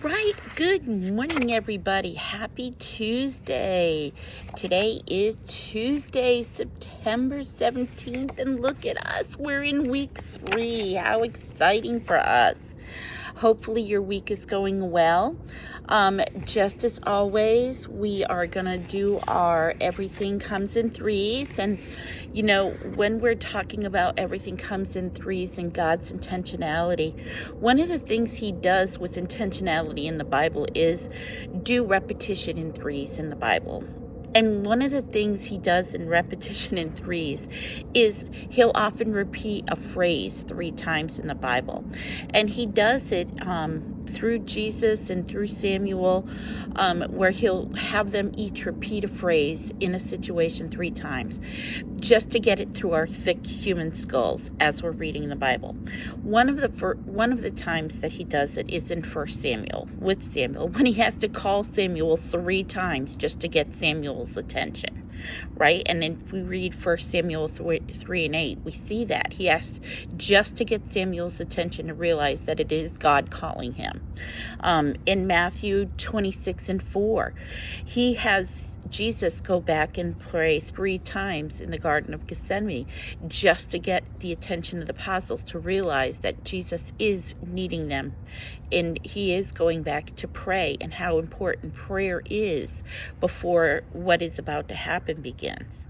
Right, good morning everybody. Happy Tuesday. Today is Tuesday, September 17th, and look at us. We're in week 3. How exciting for us. Hopefully your week is going well. Just as always, we are going to do our everything comes in threes. And, you know, when we're talking about everything comes in threes and God's intentionality, one of the things he does with intentionality in the Bible is do repetition in threes in the Bible. And one of the things he does in repetition in threes is he'll often repeat a phrase 3 times in the Bible. And he does it through Jesus and through Samuel, where he'll have them each repeat a phrase in a situation 3 times, just to get it through our thick human skulls as we're reading the Bible. One of the times that he does it is in 1 Samuel, with Samuel, when he has to call Samuel 3 times just to get Samuel's attention. Right? And then if we read 1 Samuel 3 and 8, we see that. He asked just to get Samuel's attention to realize that it is God calling him. In Matthew 26 and 4, he has Jesus go back and pray 3 times in the Garden of Gethsemane just to get the attention of the apostles to realize that Jesus is needing them. And he is going back to pray, and how important prayer is before what is about to happen begins.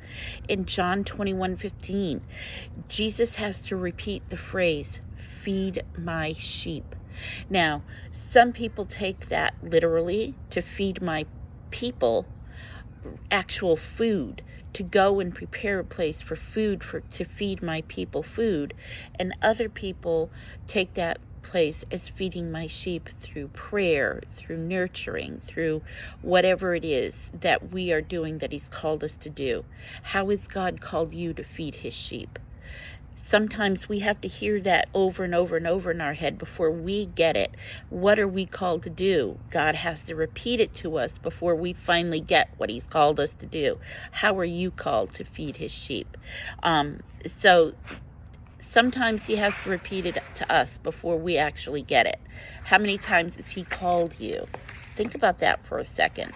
In John 21:15, Jesus has to repeat the phrase, "Feed my sheep." Now, some people take that literally, to feed my people, actual food, to go and prepare a place for food to feed my people food, and other people take that place as feeding my sheep through prayer, through nurturing, through whatever it is that we are doing that he's called us to do. How has God called you to feed his sheep? Sometimes we have to hear that over and over and over in our head before we get it. What are we called to do? God has to repeat it to us before we finally get what he's called us to do. How are you called to feed his sheep? So sometimes he has to repeat it to us before we actually get it. How many times has he called you? Think about that for a second.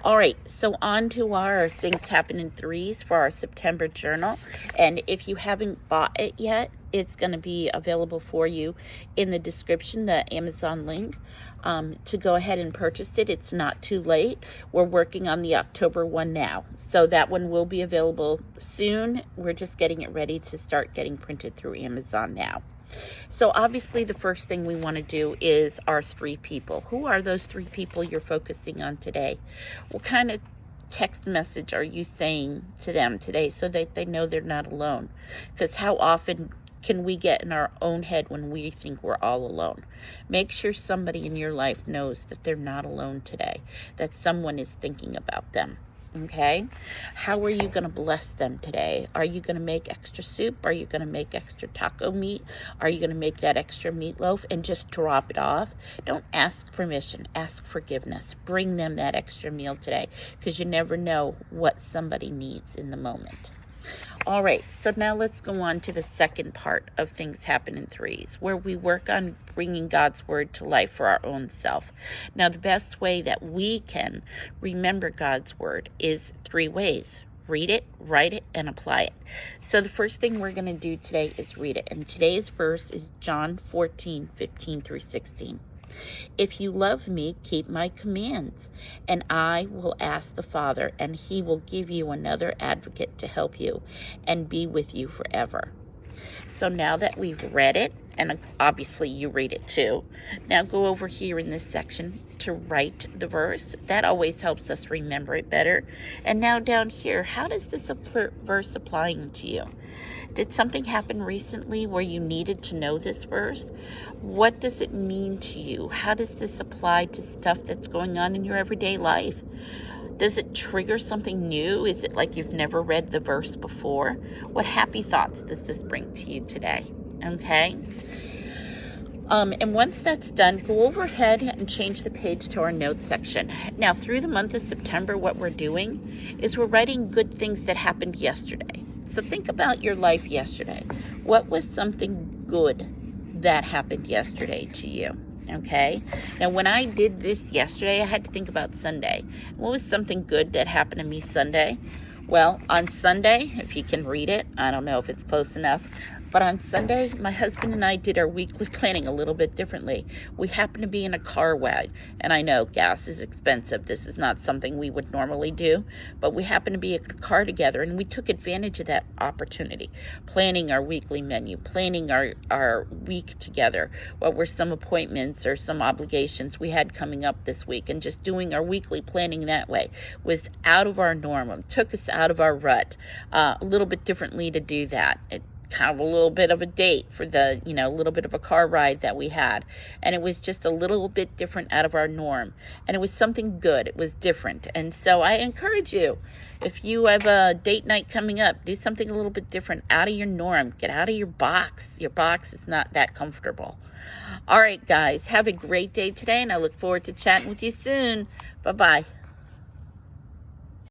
All right, so on to our Things Happen in Threes for our September journal. And if you haven't bought it yet, it's going to be available for you in the description, the Amazon link, to go ahead and purchase it. It's not too late. We're working on the October one now, so that one will be available soon. We're just getting it ready to start getting printed through Amazon now. So obviously the first thing we want to do is our 3 people. Who are those 3 people you're focusing on today? What kind of text message are you saying to them today so that they know they're not alone? Because how often can we get in our own head when we think we're all alone? Make sure somebody in your life knows that they're not alone today, that someone is thinking about them. Okay, how are you going to bless them today? Are you going to make extra soup? Are you going to make extra taco meat? Are you going to make that extra meatloaf and just drop it off? Don't ask permission, ask forgiveness. Bring them that extra meal today, because you never know what somebody needs in the moment. All right, so now let's go on to the second part of Things Happen in Threes, where we work on bringing God's word to life for our own self. Now, the best way that we can remember God's word is 3 ways. Read it, write it, and apply it. So the first thing we're going to do today is read it. And today's verse is John 14:15 through 16. If you love me, keep my commands, and I will ask the Father, and he will give you another advocate to help you and be with you forever. So now that we've read it, and obviously you read it too, now go over here in this section to write the verse. That always helps us remember it better. And now down here, how does this verse apply to you? Did something happen recently where you needed to know this verse? What does it mean to you? How does this apply to stuff that's going on in your everyday life? Does it trigger something new? Is it like you've never read the verse before? What happy thoughts does this bring to you today? Okay? And once that's done, go overhead and change the page to our notes section. Now, through the month of September, what we're doing is we're writing good things that happened yesterday. So think about your life yesterday. What was something good that happened yesterday to you. Okay? Now, when I did this yesterday, I had to think about Sunday. What was something good that happened to me Sunday? Well, on Sunday, if you can read it, I don't know if it's close enough, but on Sunday, my husband and I did our weekly planning a little bit differently. We happened to be in a car ride, and I know gas is expensive. This is not something we would normally do, but we happened to be in a car together, and we took advantage of that opportunity, planning our weekly menu, planning our week together, what were some appointments or some obligations we had coming up this week, and just doing our weekly planning that way was out of our norm, took us out of our rut, a little bit differently to do that. It kind of a little bit of a date for the, a little bit of a car ride that we had. And it was just a little bit different out of our norm. And it was something good. It was different. And so I encourage you, if you have a date night coming up, do something a little bit different, out of your norm. Get out of your box. Your box is not that comfortable. All right, guys, have a great day today, and I look forward to chatting with you soon. Bye-bye.